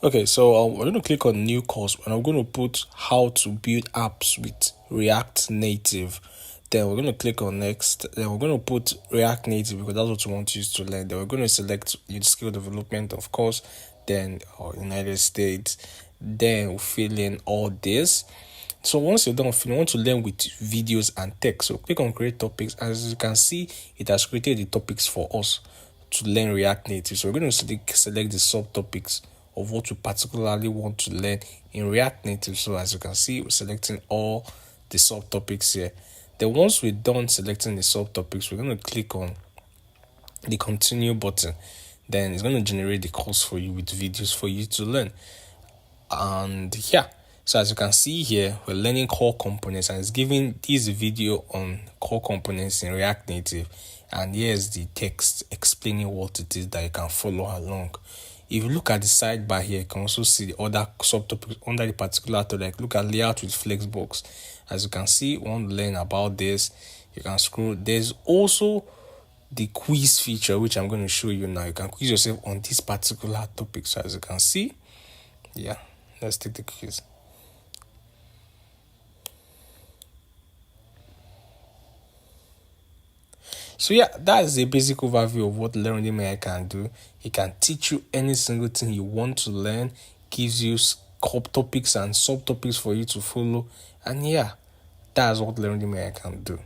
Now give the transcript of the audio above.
Okay, so we're going to click on new course and I'm going to put how to build apps with React Native. Then we're going to click on next. Then we're going to put React Native because that's what we want to use to learn. Then we're going to select skill development, of course. Then United States. Then we'll fill in all this. So once you're done, you want to learn with videos and text. So click on create topics. As you can see, it has created the topics for us to learn React Native. So we're going to select the subtopics of what we particularly want to learn in React Native. So as you can see, we're selecting all the subtopics here. Then once we're done selecting the subtopics, we're going to click on the continue button. Then it's going to generate the course for you with videos for you to learn. And yeah, so as you can see here, we're learning core components and it's giving this video on core components in React Native. And here's the text explaining what it is that you can follow along. If you look at the sidebar here, you can also see the other subtopics under the particular topic. Look at layout with flexbox. As you can see, want to learn about this, you can scroll. There's also the quiz feature, which I'm going to show you now. You can quiz yourself on this particular topic. So as you can see, yeah, let's take the quiz. So yeah, that's a basic overview of what Learnrithm Ai can do. It can teach you any single thing you want to learn, gives you topics and subtopics for you to follow, and yeah, that's what Learnrithm Ai can do.